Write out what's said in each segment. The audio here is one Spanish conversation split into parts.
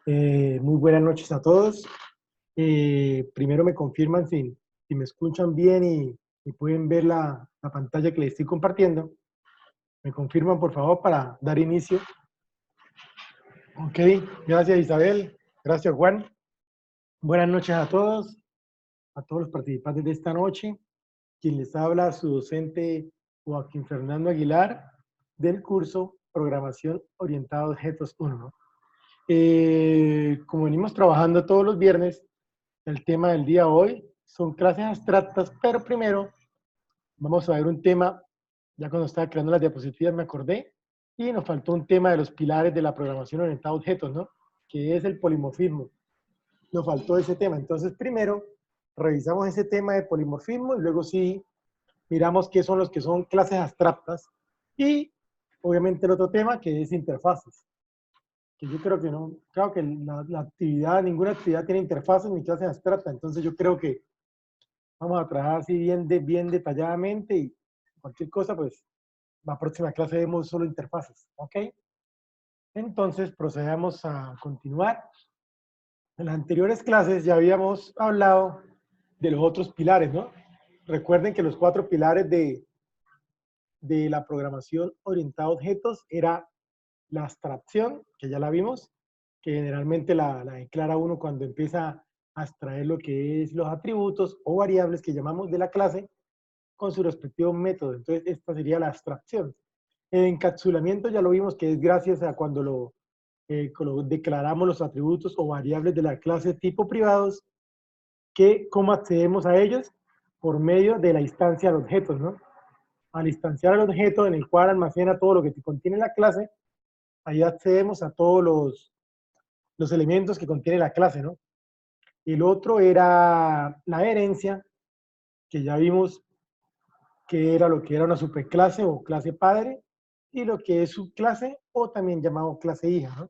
Muy buenas noches a todos. Primero me confirman si me escuchan bien y pueden ver la pantalla que les estoy compartiendo. Me confirman, por favor, para dar inicio. Ok, gracias Isabel, gracias Juan. Buenas noches a todos los participantes de esta noche. Quien les habla, su docente Joaquín Fernando Aguilar, del curso Programación Orientada a Objetos 1. Como venimos trabajando todos los viernes, el tema del día de hoy son clases abstractas, pero primero vamos a ver un tema, ya cuando estaba creando las diapositivas me acordé, y nos faltó un tema de los pilares de la programación orientada a objetos, ¿no? Que es el polimorfismo. Nos faltó ese tema. Entonces, primero revisamos ese tema de polimorfismo y luego sí miramos qué son los que son clases abstractas y obviamente el otro tema que es interfaces. Que yo creo que no, creo que la actividad, ninguna actividad tiene interfaces ni clases abstractas, entonces yo creo que vamos a trabajar así bien detalladamente y cualquier cosa, pues la próxima clase vemos solo interfaces, ¿ok? Entonces procedamos a continuar. En las anteriores clases ya habíamos hablado de los otros pilares, ¿no? Recuerden que los 4 pilares de la programación orientada a objetos era la abstracción, que ya la vimos, que generalmente la declara uno cuando empieza a extraer lo que es los atributos o variables que llamamos de la clase con su respectivo método. Entonces, esta sería la abstracción. El encapsulamiento ya lo vimos que es gracias a cuando lo declaramos los atributos o variables de la clase tipo privados, que cómo accedemos a ellos por medio de la instancia de objetos, ¿no? Al instanciar el objeto en el cual almacena todo lo que contiene la clase, ahí accedemos a todos los elementos que contiene la clase, ¿no? El otro era la herencia, que ya vimos que era lo que era una superclase o clase padre, y lo que es subclase o también llamado clase hija, ¿no?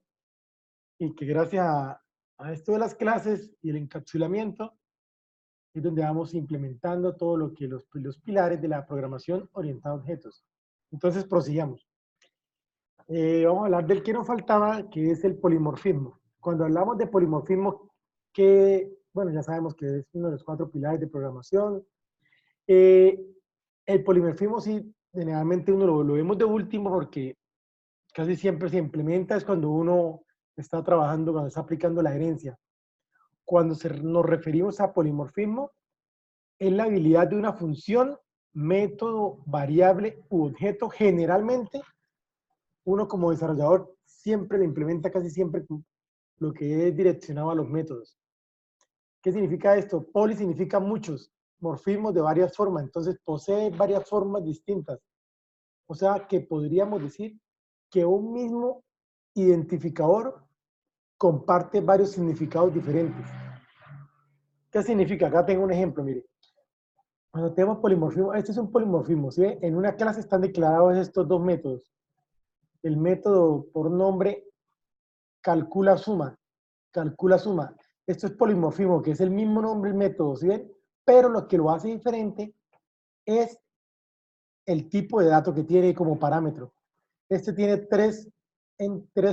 Y que gracias a esto de las clases y el encapsulamiento es donde vamos implementando todo lo que los pilares de la programación orientada a objetos. Entonces, prosigamos. Vamos a hablar del que nos faltaba, que es el polimorfismo. Cuando hablamos de polimorfismo, que, bueno, ya sabemos que es uno de los 4 pilares de programación. Eh, el polimorfismo sí, generalmente uno lo vemos de último porque casi siempre se implementa es cuando uno está trabajando, cuando está aplicando la herencia. Cuando nos referimos a polimorfismo, es la habilidad de una función, método, variable u objeto, generalmente uno como desarrollador siempre le implementa casi siempre lo que es direccionado a los métodos. ¿Qué significa esto? Poli significa muchos, morfismos de varias formas, entonces posee varias formas distintas. O sea que podríamos decir que un mismo identificador comparte varios significados diferentes. ¿Qué significa? Acá tengo un ejemplo, mire. Cuando tenemos polimorfismo, este es un polimorfismo, ¿sí? En una clase están declarados estos 2 métodos. El método por nombre calcula suma. Calcula suma. Esto es polimorfismo, que es el mismo nombre del método, ¿sí ven? Pero lo que lo hace diferente es el tipo de dato que tiene como parámetro. Este tiene 3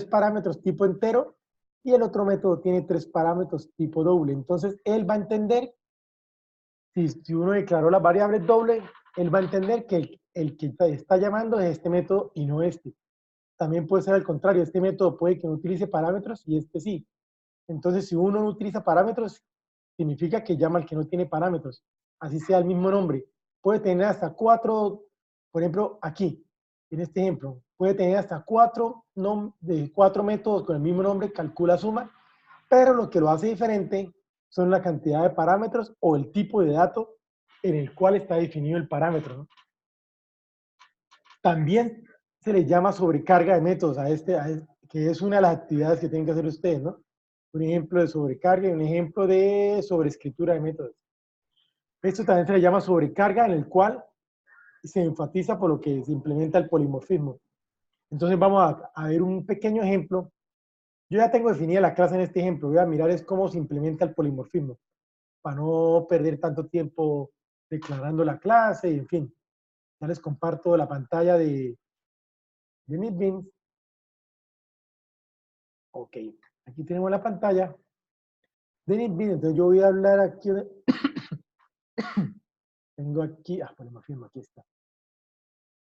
parámetros tipo entero y el otro método tiene 3 parámetros tipo doble. Entonces, él va a entender, si uno declaró las variables doble, él va a entender que el que está llamando es este método y no este. También puede ser al contrario, este método puede que no utilice parámetros y este sí. Entonces, si uno no utiliza parámetros, significa que llama al que no tiene parámetros, así sea el mismo nombre. Puede tener hasta 4, por ejemplo, aquí, en este ejemplo, puede tener hasta 4 métodos con el mismo nombre, calcula suma, pero lo que lo hace diferente son la cantidad de parámetros o el tipo de dato en el cual está definido el parámetro, ¿no? También se le llama sobrecarga de métodos que es una de las actividades que tienen que hacer ustedes, ¿no? Un ejemplo de sobrecarga y un ejemplo de sobreescritura de métodos. Esto también se le llama sobrecarga, en el cual se enfatiza por lo que se implementa el polimorfismo. Entonces vamos a ver un pequeño ejemplo. Yo ya tengo definida la clase en este ejemplo. Voy a mirar es cómo se implementa el polimorfismo, para no perder tanto tiempo declarando la clase y en fin. Ya les comparto la pantalla de NetBeans. Ok, Aquí tenemos la pantalla de NetBeans. Entonces yo voy a hablar aquí. Tengo aquí, polimorfismo, aquí está.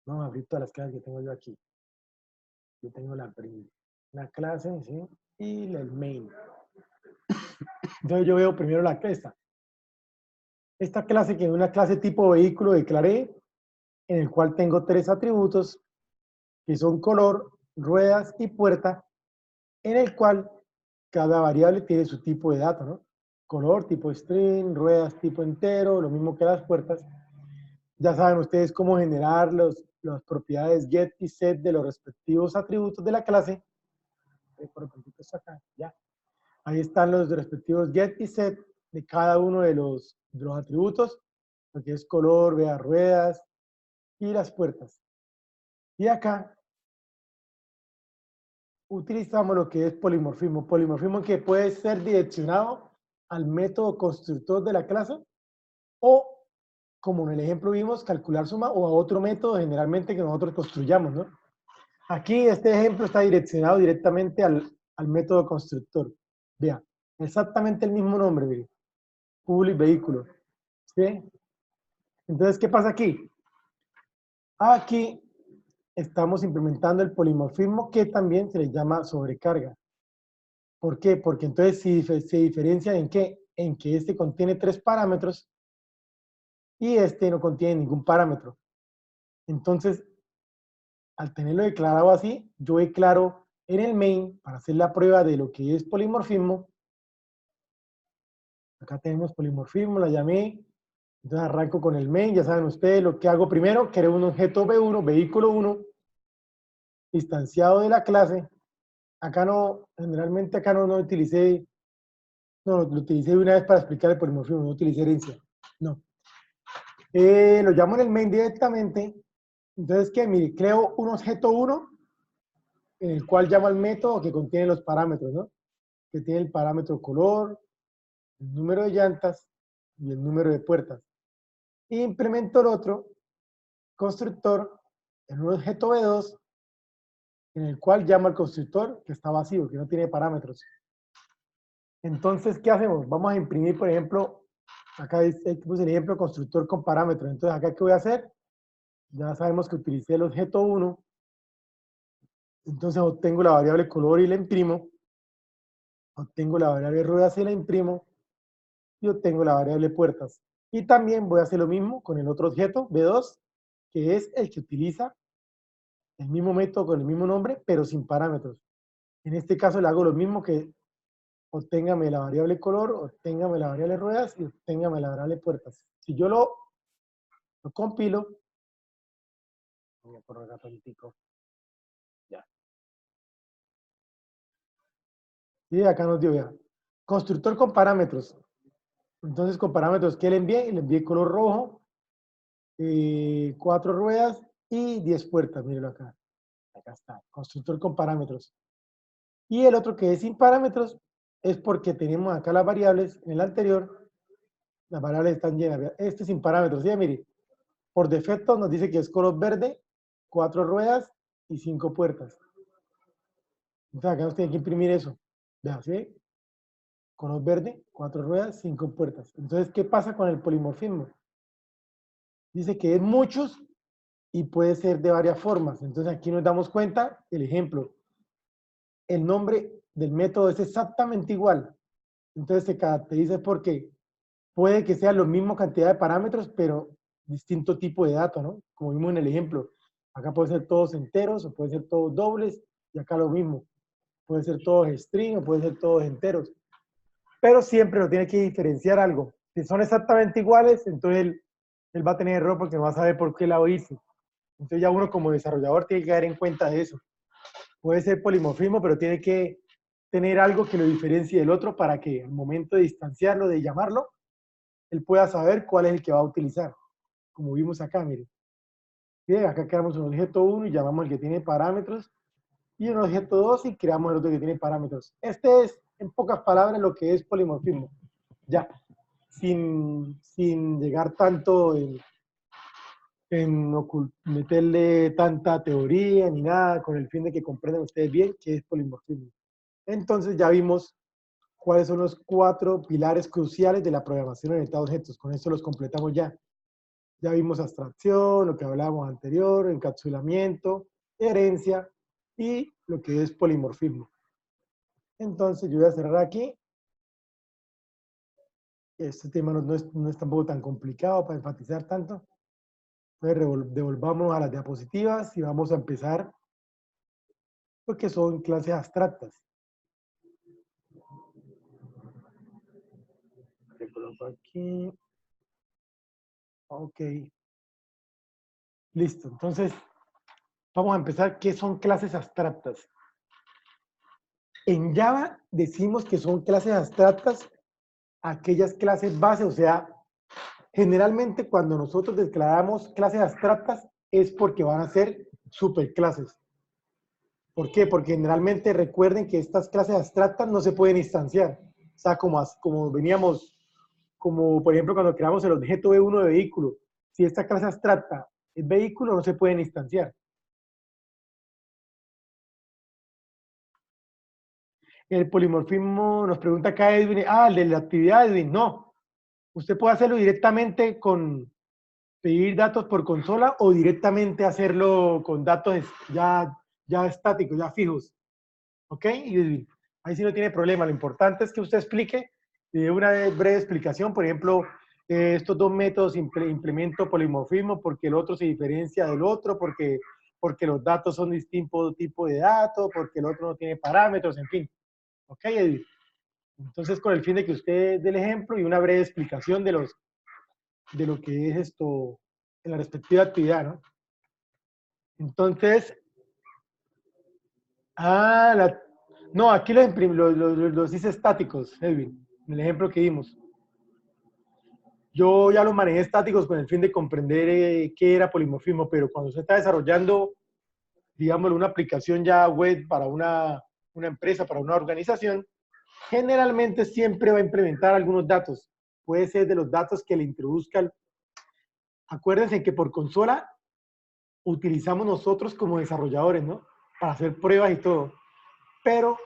Vamos a abrir todas las clases que tengo yo aquí. Yo tengo la clase, ¿sí? Y el main. Entonces yo veo primero la clase. Esta clase, que es una clase tipo vehículo, declaré, en el cual tengo 3 atributos, que son color, ruedas y puerta, en el cual cada variable tiene su tipo de dato, ¿no? Color, tipo string, ruedas, tipo entero, lo mismo que las puertas. Ya saben ustedes cómo generar las propiedades get y set de los respectivos atributos de la clase. Acá, ya. Ahí están los respectivos get y set de cada uno de los atributos, lo que es color, vea, ruedas y las puertas. Y acá utilizamos lo que es polimorfismo. Polimorfismo que puede ser direccionado al método constructor de la clase o, como en el ejemplo vimos, calcular suma o a otro método generalmente que nosotros construyamos, ¿no? Aquí este ejemplo está direccionado directamente al método constructor. Vea, exactamente el mismo nombre, mire. Public vehículo. ¿Sí? Entonces, ¿qué pasa aquí? Aquí estamos implementando el polimorfismo que también se le llama sobrecarga. ¿Por qué? Porque entonces se diferencia en qué? En que este contiene 3 parámetros y este no contiene ningún parámetro. Entonces, al tenerlo declarado así, yo declaro en el main, para hacer la prueba de lo que es polimorfismo, acá tenemos polimorfismo, la llamé, entonces arranco con el main, ya saben ustedes lo que hago primero, creo un objeto B1, vehículo 1, instanciado de la clase. Acá no, generalmente acá no utilicé, no, lo utilicé una vez para explicar el polimorfismo, no utilicé herencia, no. Lo llamo en el main directamente, entonces que mire, creo un objeto 1 en el cual llamo al método que contiene los parámetros, ¿no? Que tiene el parámetro color, el número de llantas y el número de puertas. Y implemento el otro constructor en un objeto B2 en el cual llamo al constructor que está vacío, que no tiene parámetros. Entonces, ¿qué hacemos? Vamos a imprimir, por ejemplo, acá puse el ejemplo constructor con parámetros. Entonces, acá, ¿qué voy a hacer? Ya sabemos que utilicé el objeto 1. Entonces, obtengo la variable color y la imprimo. Obtengo la variable ruedas y la imprimo. Y obtengo la variable puertas. Y también voy a hacer lo mismo con el otro objeto, B2, que es el que utiliza el mismo método con el mismo nombre, pero sin parámetros. En este caso le hago lo mismo, que obténgame la variable color, obténgame la variable ruedas y obténgame la variable puertas. Si yo lo compilo, voy a correr rapidito, ya. Y acá nos dio ya. Constructor con parámetros. Entonces, con parámetros que le envié color rojo, 4 ruedas y 10 puertas, mírenlo acá. Acá está, constructor con parámetros. Y el otro que es sin parámetros es porque tenemos acá las variables en el anterior, las variables están llenas. Este sin parámetros, ¿sí? Mire, por defecto nos dice que es color verde, 4 ruedas y 5 puertas. Entonces acá nos tiene que imprimir eso. Vea, ¿sí? Color verde, 4 ruedas, 5 puertas. Entonces, ¿qué pasa con el polimorfismo? Dice que es muchos y puede ser de varias formas. Entonces aquí nos damos cuenta, el ejemplo, el nombre del método es exactamente igual. Entonces se caracteriza porque puede que sea la misma cantidad de parámetros, pero distinto tipo de datos, ¿no? Como vimos en el ejemplo. Acá puede ser todos enteros o puede ser todos dobles, y acá lo mismo. Puede ser todos string o puede ser todos enteros. Pero siempre lo tiene que diferenciar algo. Si son exactamente iguales, entonces él va a tener error porque no va a saber por qué lado irse. Entonces ya uno como desarrollador tiene que dar en cuenta de eso. Puede ser polimorfismo, pero tiene que tener algo que lo diferencie del otro para que al momento de distanciarlo, de llamarlo, él pueda saber cuál es el que va a utilizar. Como vimos acá, mire. Bien, acá creamos un objeto 1 y llamamos el que tiene parámetros, y un objeto 2 y creamos el otro que tiene parámetros. Este es, en pocas palabras, lo que es polimorfismo. Ya, sin llegar tanto en meterle tanta teoría ni nada, con el fin de que comprendan ustedes bien qué es polimorfismo. Entonces ya vimos cuáles son los 4 pilares cruciales de la programación orientada a objetos. Con esto los completamos ya. Ya vimos abstracción, lo que hablábamos anterior, encapsulamiento, herencia y lo que es polimorfismo. Entonces yo voy a cerrar aquí. Este tema no es tampoco tan complicado para enfatizar tanto. Entonces devolvamos a las diapositivas y vamos a empezar porque son clases abstractas. Le coloco aquí. Ok. Listo. Entonces, vamos a empezar. ¿Qué son clases abstractas? En Java decimos que son clases abstractas aquellas clases base, o sea, generalmente cuando nosotros declaramos clases abstractas es porque van a ser superclases. ¿Por qué? Porque generalmente recuerden que estas clases abstractas no se pueden instanciar. O sea, como veníamos, como por ejemplo cuando creamos el objeto B1 de vehículo, si esta clase abstracta es vehículo, no se pueden instanciar. El polimorfismo nos pregunta acá Edwin, el de la actividad Edwin, no. Usted puede hacerlo directamente con pedir datos por consola o directamente hacerlo con datos ya estáticos, ya fijos. ¿Ok? Y ahí sí no tiene problema. Lo importante es que usted explique y dé una breve explicación. Por ejemplo, estos dos métodos implemento polimorfismo porque el otro se diferencia del otro, porque los datos son distintos tipos de datos, porque el otro no tiene parámetros, en fin. ¿Ok, Edith? Entonces, con el fin de que usted dé el ejemplo y una breve explicación de lo que es esto en la respectiva actividad, ¿no? Entonces, no, aquí los hice estáticos, Edwin, en el ejemplo que dimos. Yo ya los manejé estáticos con el fin de comprender qué era polimorfismo, pero cuando se está desarrollando, digamos, una aplicación ya web para una empresa, para una organización, generalmente siempre va a implementar algunos datos. Puede ser de los datos que le introduzca. Acuérdense que por consola utilizamos nosotros como desarrolladores, ¿no? Para hacer pruebas y todo. Pero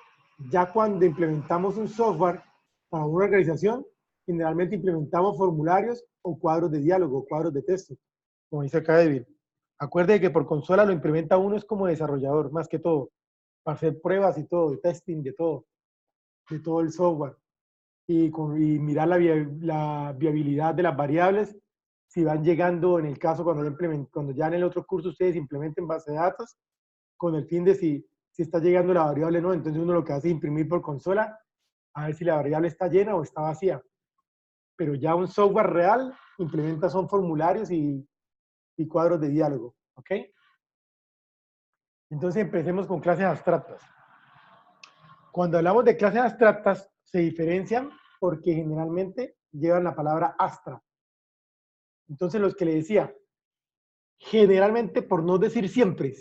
ya cuando implementamos un software para una organización, generalmente implementamos formularios o cuadros de diálogo, cuadros de texto, como dice acá David. Acuerde que por consola lo implementa uno es como desarrollador, más que todo, para hacer pruebas y todo, de testing, de todo el software. Y mirar la viabilidad de las variables, si van llegando, en el caso cuando ya en el otro curso ustedes implementen base de datos, con el fin de si está llegando la variable o no, entonces uno lo que hace es imprimir por consola, a ver si la variable está llena o está vacía. Pero ya un software real implementa son formularios y cuadros de diálogo, ¿ok? Entonces empecemos con clases abstractas. Cuando hablamos de clases abstractas, se diferencian porque generalmente llevan la palabra astra. Entonces, los que le decía, generalmente, por no decir siempre,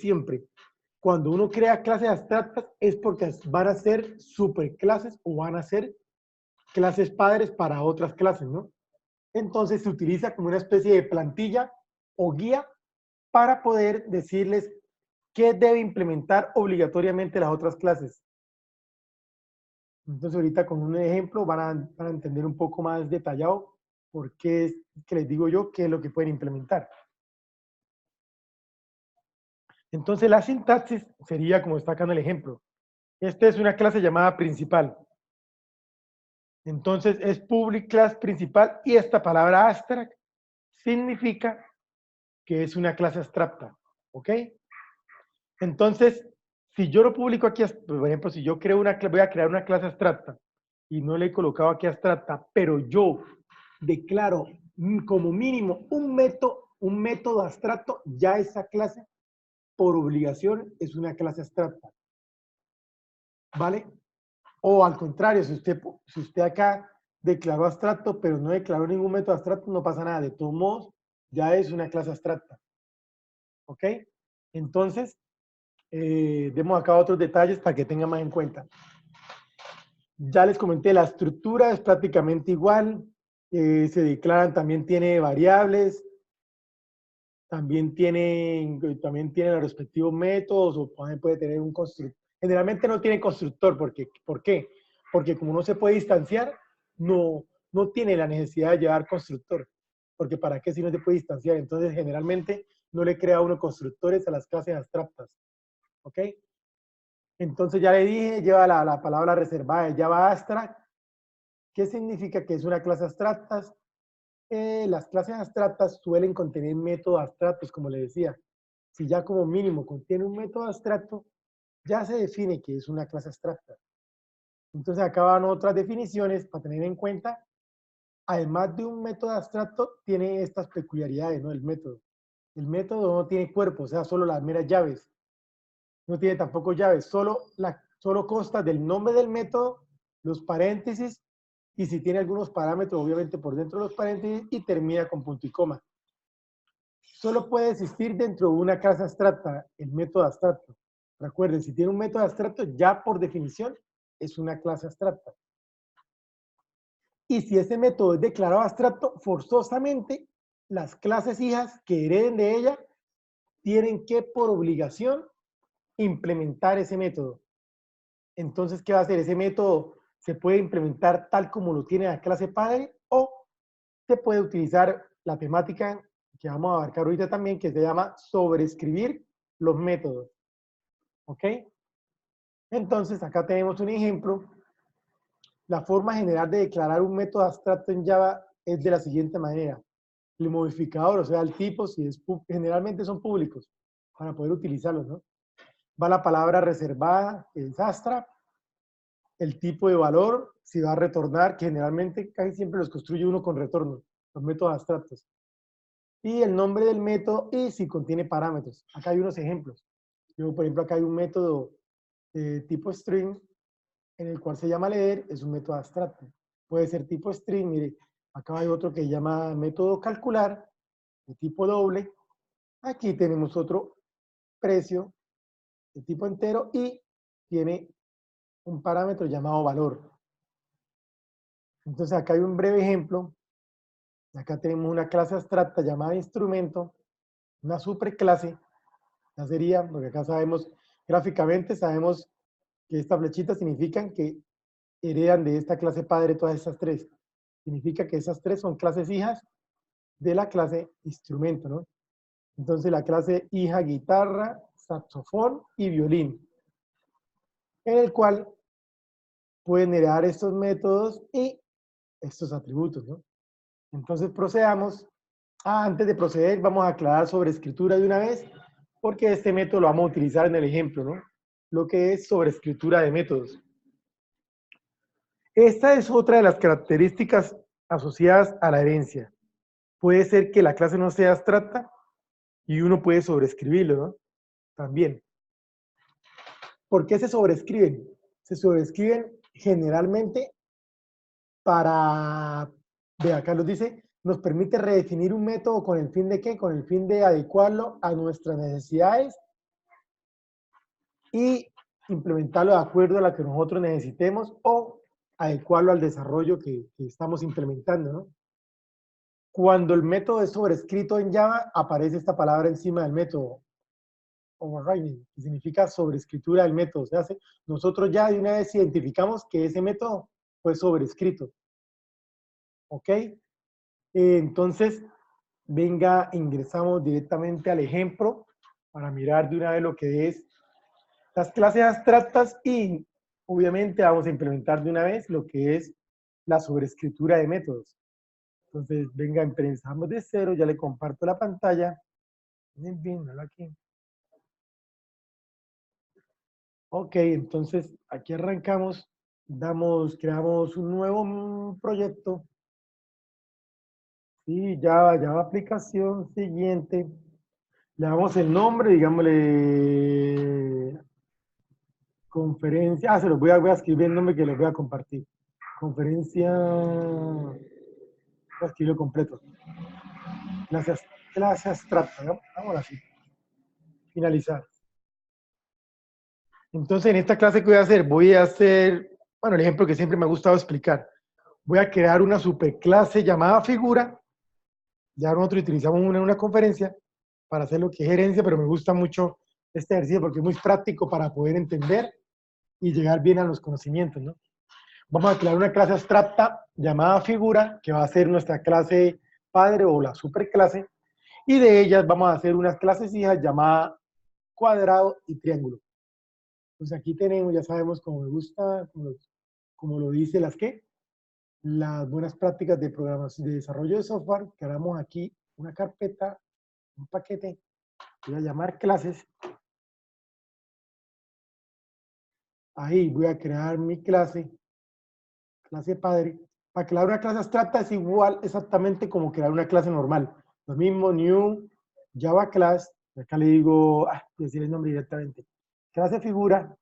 cuando uno crea clases abstractas es porque van a ser superclases o van a ser clases padres para otras clases, ¿no? Entonces se utiliza como una especie de plantilla o guía para poder decirles qué debe implementar obligatoriamente las otras clases. Entonces ahorita con un ejemplo van a entender un poco más detallado por qué es que les digo yo qué es lo que pueden implementar. Entonces la sintaxis sería como está acá en el ejemplo. Esta es una clase llamada principal. Entonces es public class principal y esta palabra abstract significa que es una clase abstracta. ¿Ok? Entonces, si yo lo publico aquí, por ejemplo, si yo voy a crear una clase abstracta y no le he colocado aquí abstracta, pero yo declaro como mínimo un método abstracto, ya esa clase por obligación es una clase abstracta. ¿Vale? O al contrario, si usted acá declaró abstracto, pero no declaró ningún método abstracto, no pasa nada. De todos modos, ya es una clase abstracta. ¿Ok? Entonces, demos acá otros detalles para que tengan más en cuenta. Ya les comenté, la estructura es prácticamente igual. Se declaran, también tiene variables. también tienen los respectivos métodos o puede tener un constructor. Generalmente no tiene constructor, ¿por qué? Porque como no se puede distanciar, no tiene la necesidad de llevar constructor. Porque ¿para qué si no se puede distanciar? Entonces generalmente no le crea uno constructores a las clases abstractas. ¿Ok? Entonces ya le dije, lleva la palabra reservada de Java Abstract. ¿Qué significa que es una clase abstracta? Las clases abstractas suelen contener métodos abstractos, como le decía. Si ya como mínimo contiene un método abstracto, ya se define que es una clase abstracta. Entonces acá van otras definiciones para tener en cuenta. Además de un método abstracto, tiene estas peculiaridades, ¿no? El método. El método no tiene cuerpo, o sea, solo las meras llaves. No tiene tampoco llaves, solo consta del nombre del método, los paréntesis, y si tiene algunos parámetros, obviamente por dentro de los paréntesis, y termina con punto y coma. Solo puede existir dentro de una clase abstracta, el método abstracto. Recuerden, si tiene un método abstracto, ya por definición es una clase abstracta. Y si ese método es declarado abstracto, forzosamente las clases hijas que hereden de ella tienen que, por obligación, implementar ese método. Entonces, ¿qué va a hacer? Ese método se puede implementar tal como lo tiene la clase padre o se puede utilizar la temática que vamos a abarcar ahorita también, que se llama sobreescribir los métodos. ¿Ok? Entonces, acá tenemos un ejemplo. La forma general de declarar un método abstracto en Java es de la siguiente manera. El modificador, o sea, el tipo, generalmente son públicos para poder utilizarlos, ¿no? Va la palabra reservada, que es abstract, el tipo de valor, si va a retornar, que generalmente casi siempre los construye uno con retorno, los métodos abstractos. Y el nombre del método y si contiene parámetros. Acá hay unos ejemplos. Yo, por ejemplo, acá hay un método tipo string, en el cual se llama leer, es un método abstracto. Puede ser tipo string, mire, acá hay otro que se llama método calcular, de tipo doble. Aquí tenemos otro precio, de tipo entero, y tiene un parámetro llamado valor. Entonces acá hay un breve ejemplo. Acá tenemos una clase abstracta llamada instrumento, una superclase, ya sería, porque acá sabemos, gráficamente sabemos que estas flechitas significan que heredan de esta clase padre todas estas tres. Significa que esas tres son clases hijas de la clase instrumento, ¿no? Entonces la clase hija guitarra, saxofón y violín, en el cual pueden heredar estos métodos y estos atributos, ¿no? Entonces procedamos. Antes de proceder, vamos a aclarar sobre escritura de una vez, porque este método lo vamos a utilizar en el ejemplo, ¿no? Lo que es sobre escritura de métodos. Esta es otra de las características asociadas a la herencia. Puede ser que la clase no sea abstracta y uno puede sobreescribirlo, ¿no? También. ¿Por qué se sobreescriben? Se sobreescriben generalmente para, de acá nos dice, nos permite redefinir un método con el fin de ¿qué? Con el fin de adecuarlo a nuestras necesidades y implementarlo de acuerdo a lo que nosotros necesitemos o adecuarlo al desarrollo que estamos implementando, ¿no? Cuando el método es sobrescrito en Java, aparece esta palabra encima del método, overriding, que significa sobrescritura del método. O sea, nosotros ya de una vez identificamos que ese método fue sobrescrito. ¿Ok? Entonces, venga, ingresamos directamente al ejemplo para mirar de una vez lo que es las clases abstractas y obviamente vamos a implementar de una vez lo que es la sobrescritura de métodos. Entonces, venga, empezamos de cero, ya le comparto la pantalla. Bien, aquí. Ok, entonces aquí arrancamos, creamos un nuevo proyecto. Sí, Java aplicación siguiente. Le damos el nombre, digámosle conferencia. Se los voy a escribir el nombre que les voy a compartir. Conferencia, voy a escribirlo completo. Clase abstracta, ¿no? Ahora sí. Finalizar. Entonces, en esta clase que voy a hacer, bueno, el ejemplo que siempre me ha gustado explicar. Voy a crear una superclase llamada figura. Ya nosotros utilizamos una conferencia para hacer lo que es gerencia, pero me gusta mucho este ejercicio porque es muy práctico para poder entender y llegar bien a los conocimientos, ¿no? Vamos a crear una clase abstracta llamada figura, que va a ser nuestra clase padre o la superclase, y de ellas vamos a hacer unas clases hijas llamadas cuadrado y triángulo. Pues aquí tenemos, ya sabemos cómo me gusta, como lo dice las buenas prácticas de programación, de desarrollo de software. Creamos aquí una carpeta, un paquete, voy a llamar clases. Ahí voy a crear mi clase padre. Para crear una clase abstracta es igual exactamente como crear una clase normal. Lo mismo, new, Java class, acá le digo, voy a decir el nombre directamente. Clase figura.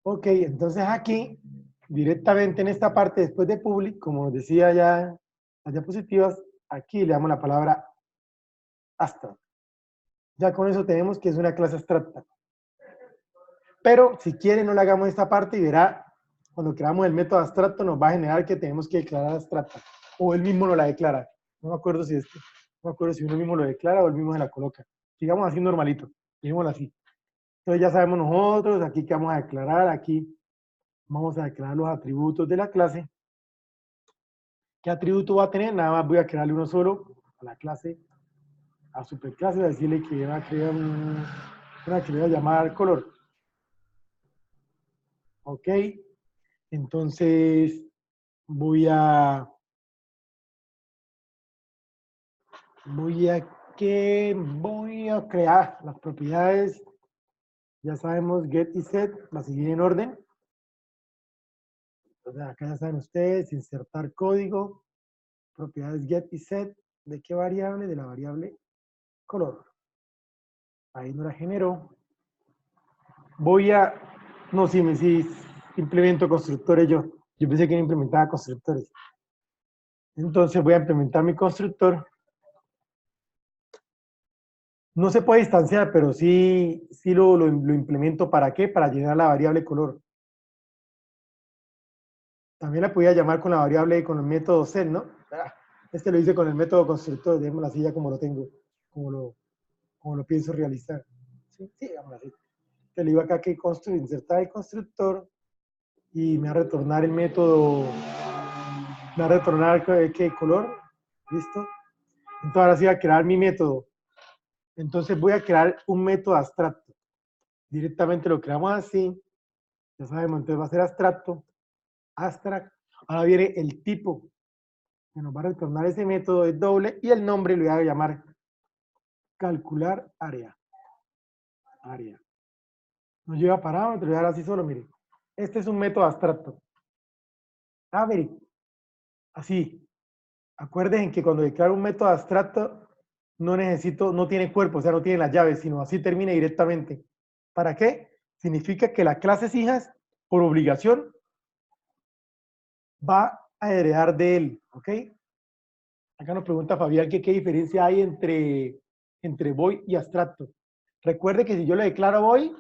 Ok, entonces aquí, directamente en esta parte, después de public, como decía ya las diapositivas, aquí le damos la palabra abstract. Ya con eso tenemos que es una clase abstracta. Pero si quiere no le hagamos esta parte y verá, cuando creamos el método abstracto nos va a generar que tenemos que declarar abstracta. O él mismo no la declara. No me acuerdo si no me acuerdo si uno mismo lo declara o él mismo se la coloca. Sigamos así normalito. Dejémoslo así. Entonces ya sabemos nosotros, aquí que vamos a declarar, aquí vamos a declarar los atributos de la clase. ¿Qué atributo va a tener? Nada más voy a crearle uno solo a la clase, a superclase, voy a decirle que va a crear una que le voy a llamar color. Ok, entonces voy a crear las propiedades. Ya sabemos get y set, va a seguir en orden. Entonces acá ya saben ustedes, insertar código, propiedades get y set, ¿de qué variable? De la variable color. Ahí no la generó. No, sí, implemento constructores yo. Yo pensé que no implementaba constructores. Entonces voy a implementar mi constructor. No se puede distanciar, pero sí lo implemento. ¿Para qué? Para llenar la variable color. También la podía llamar con la variable, con el método set, ¿no? Este lo hice con el método constructor, digamos así ya como lo tengo, como lo pienso realizar. Sí, digamos así. Te le digo acá que insertar el constructor y me va a retornar el método, me va a retornar qué color, ¿listo? Entonces ahora sí voy a crear mi método. Entonces voy a crear un método abstracto. Directamente lo creamos así, ya sabemos, entonces va a ser abstracto, abstract. Ahora viene el tipo que nos va a retornar ese método, es doble, y el nombre lo voy a llamar calcular área. Área. No lleva parámetros, voy a dar así solo, mire. Este es un método abstracto. Ver, así. Acuérdense que cuando declaro un método abstracto, no tiene cuerpo, o sea, no tiene las llaves, sino así termina directamente. ¿Para qué? Significa que la clase hijas, por obligación, va a heredar de él, ¿ok? Acá nos pregunta Fabián que qué diferencia hay entre void y abstracto. Recuerde que si yo le declaro void,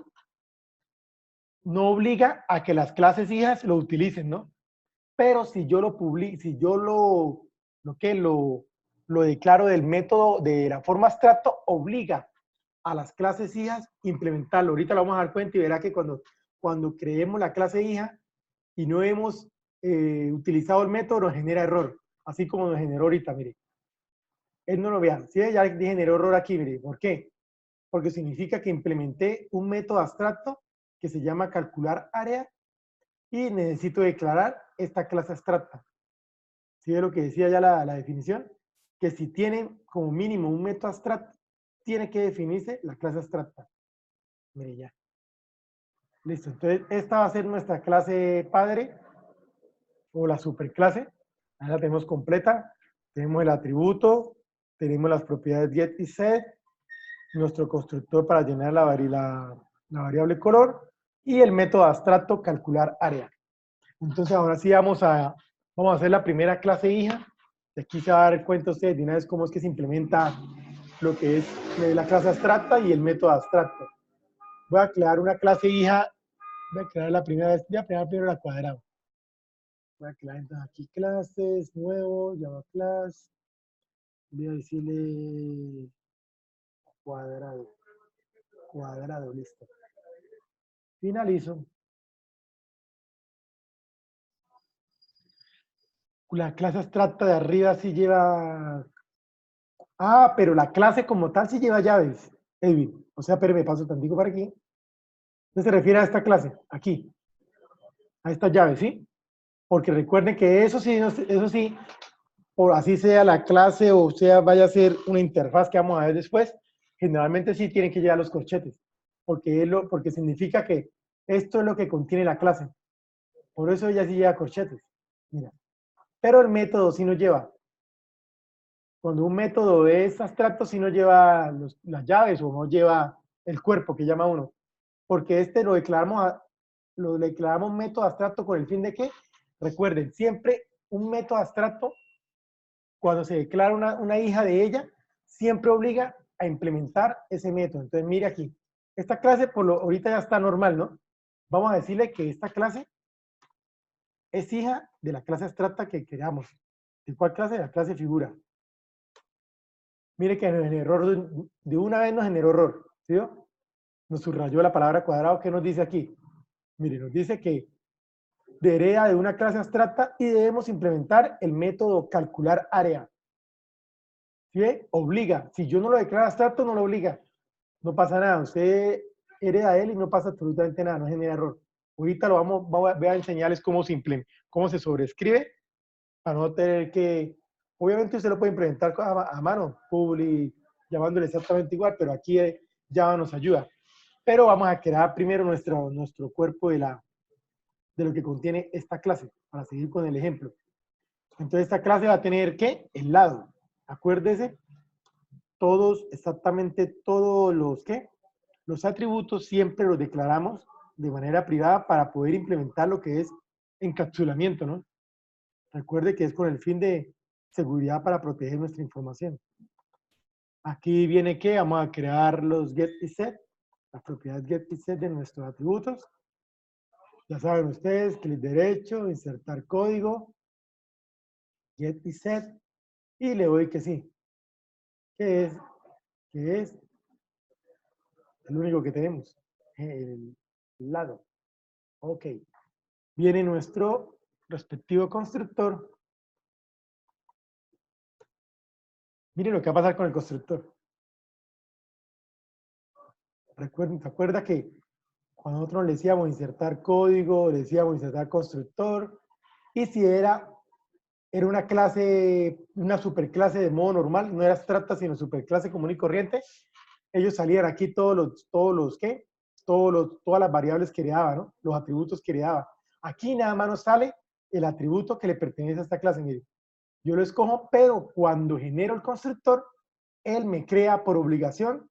no obliga a que las clases hijas lo utilicen, ¿no? Pero si yo lo publico, si yo lo declaro del método de la forma abstracto, obliga a las clases hijas implementarlo. Ahorita lo vamos a dar cuenta y verá que cuando creemos la clase hija y no hemos utilizado el método, nos genera error. Así como nos generó ahorita, mire. Él no lo vea. Sí, ya generó error aquí, mire. ¿Por qué? Porque significa que implementé un método abstracto que se llama calcular área y necesito declarar esta clase abstracta. ¿Sí ve lo que decía ya la definición? Que si tienen como mínimo un método abstracto, tiene que definirse la clase abstracta. Mire ya. Listo. Entonces, esta va a ser nuestra clase padre o la superclase. Ahí la tenemos completa. Tenemos el atributo, tenemos las propiedades get y set, nuestro constructor para llenar la variable color y el método abstracto calcular área. Entonces ahora sí vamos a hacer la primera clase hija. De aquí se va a dar cuenta usted de una vez cómo es que se implementa lo que es la clase abstracta y el método abstracto. Voy a crear una clase hija. Voy a crear la primera vez. Voy a crear primero la cuadrada. Voy a crear entonces aquí clases, nuevo, Java class. Voy a decirle cuadrado. Cuadrado, listo. Finalizo. La clase abstracta de arriba sí lleva... Ah, pero la clase como tal sí lleva llaves, Edwin. O sea, pero me paso tantico para aquí. ¿No se refiere a esta clase? Aquí, a esta llave, ¿sí? Porque recuerden que eso sí, eso sí, por así sea la clase o sea vaya a ser una interfaz que vamos a ver después, generalmente sí tienen que llevar los corchetes, porque significa que esto es lo que contiene la clase. Por eso ella sí lleva corchetes. Mira. Pero el método sí no lleva. Cuando un método es abstracto, sí no lleva las llaves o no lleva el cuerpo que llama uno. Porque este lo declaramos método abstracto con el fin de que, recuerden, siempre un método abstracto, cuando se declara una hija de ella, siempre obliga a implementar ese método. Entonces, mire aquí, esta clase ahorita ya está normal, ¿no? Vamos a decirle que esta clase es hija de la clase abstracta que creamos. ¿De cuál clase? De la clase figura. Mire que nos generó error, de una vez nos generó error, ¿sí? Nos subrayó la palabra cuadrado. ¿Qué nos dice aquí? Mire, nos dice que hereda de una clase abstracta y debemos implementar el método calcular área. ¿Sí ve? Obliga. Si yo no lo declaro abstracto, no lo obliga. No pasa nada. Usted hereda de él y no pasa absolutamente nada, no genera error. Ahorita voy a enseñarles cómo se sobrescribe para no tener que... Obviamente usted lo puede implementar a mano, public, llamándole exactamente igual, pero aquí Java nos ayuda. Pero vamos a crear primero nuestro cuerpo de lo que contiene esta clase, para seguir con el ejemplo. Entonces esta clase va a tener, ¿qué? El lado. Acuérdese, exactamente todos los, ¿qué? Los atributos siempre los declaramos de manera privada para poder implementar lo que es encapsulamiento, ¿no? Recuerde que es con el fin de seguridad para proteger nuestra información. Aquí viene que vamos a crear los get y set, las propiedades get y set de nuestros atributos. Ya saben ustedes, clic derecho, insertar código, get y set, y le doy que sí. ¿Qué es? ¿Qué es? El único que tenemos, el lado. Ok. Viene nuestro respectivo constructor. Miren lo que va a pasar con el constructor. ¿Se acuerda que cuando nosotros le decíamos insertar código, le decíamos insertar constructor, y si era una clase, una superclase de modo normal, no era abstracta, sino superclase común y corriente, ellos salían aquí ¿qué? Todas las variables que heredaba, ¿no? Los atributos que heredaba. Aquí nada más nos sale el atributo que le pertenece a esta clase. Mire, yo lo escojo, pero cuando genero el constructor, él me crea por obligación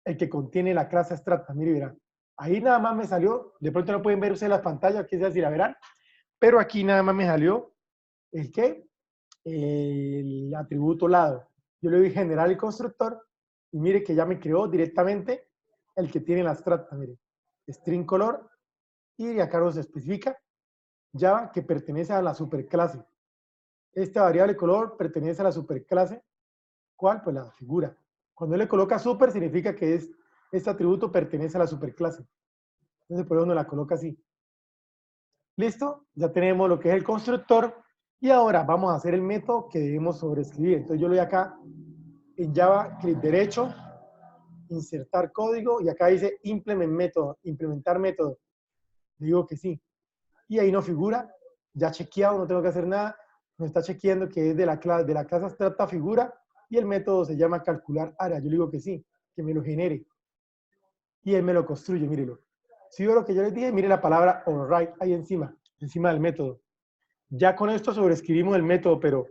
el que contiene la clase abstracta. Mire, verán. Ahí nada más me salió, de pronto no pueden ver ustedes las pantallas, quizás si la verán, pero aquí nada más me salió el qué, el atributo lado. Yo le doy generar el constructor y mire que ya me creó directamente el que tiene la abstracta, mire, string color, y acá nos especifica Java que pertenece a la superclase. Esta variable color pertenece a la superclase, ¿cuál? Pues la figura. Cuando le coloca super significa que este atributo pertenece a la superclase. Entonces por eso nos la coloca así. ¿Listo? Ya tenemos lo que es el constructor y ahora vamos a hacer el método que debemos sobreescribir. Entonces yo le doy acá en Java, clic derecho, insertar código y acá dice implementar método. Le digo que sí. Y ahí no figura, ya chequeado, no tengo que hacer nada. Me está chequeando que es de la clase abstracta figura y el método se llama calcular área. Yo le digo que sí, que me lo genere. Y él me lo construye, mírelo. Si veo lo que yo les dije, mire la palabra override ahí encima del método. Ya con esto sobreescribimos el método, pero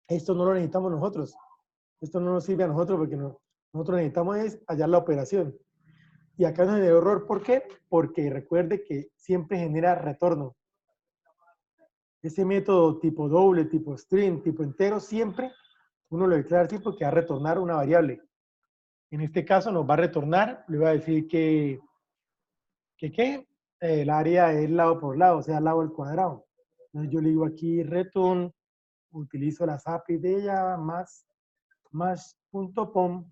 esto no lo necesitamos nosotros. Esto no nos sirve a nosotros porque nosotros necesitamos es hallar la operación. Y acá nos genera error, ¿por qué? Porque recuerde que siempre genera retorno. Ese método tipo doble, tipo string, tipo entero, siempre uno lo declara así porque va a retornar una variable. En este caso nos va a retornar, le voy a decir que el área es lado por lado, o sea, lado al cuadrado. Entonces yo le digo aquí return, utilizo las APIs de ella más más punto pom,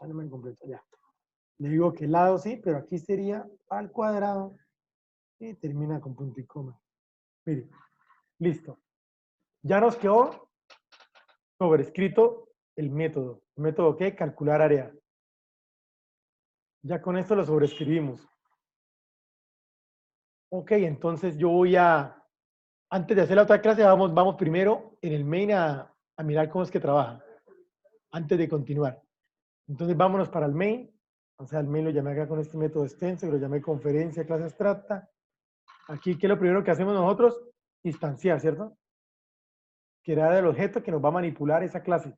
no me completo, ya. Le digo que lado sí, pero aquí sería al cuadrado y termina con punto y coma. Mire, listo. Ya nos quedó sobrescrito el método. ¿El método qué? Calcular área. Ya con esto lo sobrescribimos. Ok, entonces yo voy a, antes de hacer la otra clase, vamos primero en el main a mirar cómo es que trabaja, antes de continuar. Entonces vámonos para el main. O sea, el main lo llamé acá con este método extenso, lo llamé conferencia, clase abstracta. Aquí, ¿qué es lo primero que hacemos nosotros? Instanciar, ¿cierto? Crear el objeto que nos va a manipular esa clase.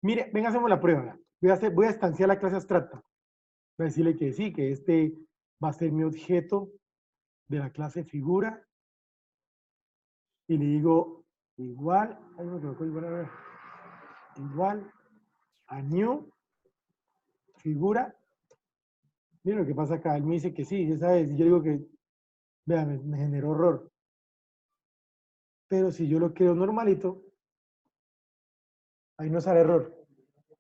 Mire, venga, hacemos la prueba. Voy a instanciar la clase abstracta. Voy a decirle que sí, que este va a ser mi objeto de la clase figura. Y le digo igual, igual a new figura. Mira lo que pasa acá. Él me dice que sí, ya sabes. Y yo digo que, vea, me generó error. Pero si yo lo creo normalito, ahí no sale error.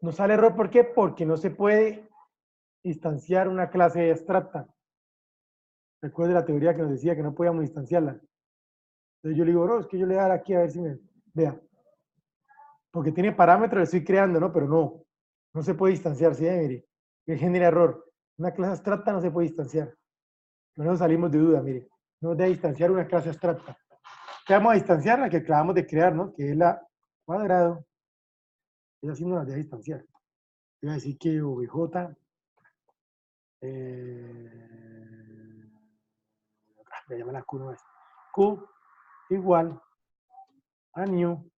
No sale error, ¿por qué? Porque no se puede instanciar una clase abstracta. Recuerde la teoría que nos decía que no podíamos instanciarla. Entonces yo le digo, bro, es que yo le voy a dar aquí a ver si me... Vea. Porque tiene parámetros, le estoy creando, ¿no? Pero no se puede instanciar, ¿sí? Mire, que genera error. Una clase abstracta no se puede instanciar. No salimos de duda, mire. No debe instanciar una clase abstracta. ¿Qué vamos a distanciar? La que acabamos de crear, ¿no? Que es la cuadrado. Esa sí no la debe distanciar. Voy a decir que OBJ me llama la Q, no es. Q igual a new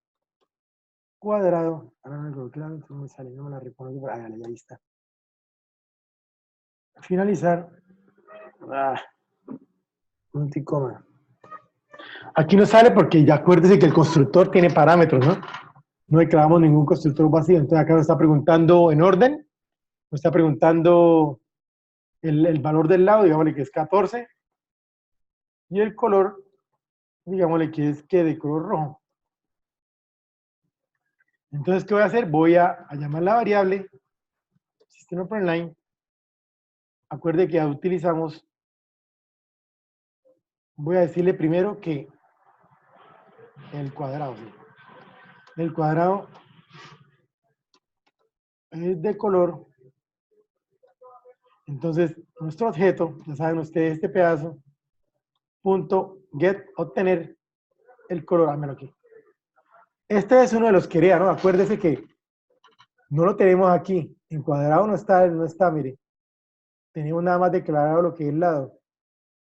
cuadrado. Ahora no lo claro, no me sale, no me la reconozco. Ah, dale, ahí está. Finalizar. Punto y coma. Aquí no sale porque ya acuérdese que el constructor tiene parámetros, ¿no? No declaramos ningún constructor vacío. Entonces acá nos está preguntando en orden, nos está preguntando el valor del lado, digámosle que es 14, y el color, digámosle que es que de color rojo. Entonces, ¿qué voy a hacer? Voy a llamar la variable system.line. Acuerde que ya utilizamos, voy a decirle primero que el cuadrado, ¿sí? El cuadrado es de color. Entonces, nuestro objeto, ya saben ustedes, este pedazo, punto get, obtener el color, dámelo aquí. Este es uno de los que quería, ¿no? Acuérdese que no lo tenemos aquí. En cuadrado no está, mire. Tenemos nada más declarado lo que es el lado.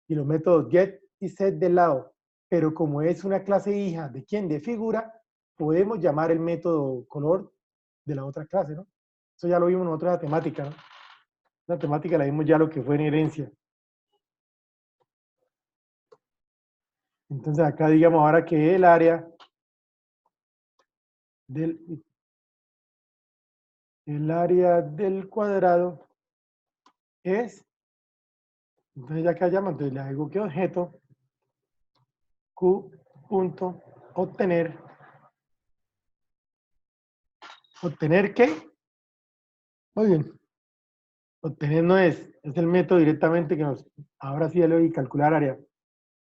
Y los métodos get y set del lado. Pero como es una clase hija de quién, de figura, podemos llamar el método color de la otra clase, ¿no? Eso ya lo vimos nosotros en la temática, ¿no? La temática la vimos ya lo que fue en herencia. Entonces acá digamos ahora que el área del cuadrado es, entonces ya acá llama, entonces le digo que objeto q punto obtener qué, muy bien, obtener no es el método directamente que nos, ahora sí ya le voy a calcular área.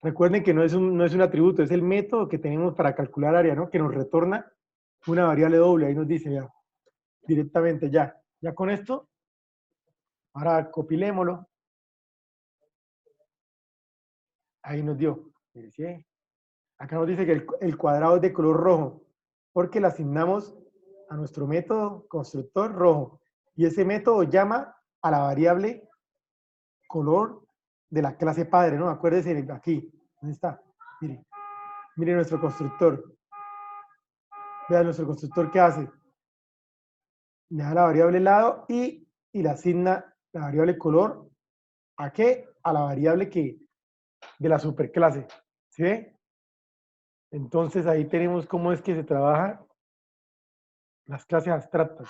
Recuerden que no es un atributo, es el método que tenemos para calcular área, ¿no? Que nos retorna una variable doble, ahí nos dice ya, directamente ya con esto, ahora copilémoslo, ahí nos dio, mire, ¿sí? Acá nos dice que el cuadrado es de color rojo, porque le asignamos a nuestro método constructor rojo. Y ese método llama a la variable color de la clase padre, ¿no? Acuérdense aquí, ¿dónde está? Mire nuestro constructor. Vean nuestro constructor qué hace. Le da la variable lado y le asigna la variable color. ¿A qué? A la variable que de la superclase. ¿Sí ve? Entonces ahí tenemos cómo es que se trabaja las clases abstractas.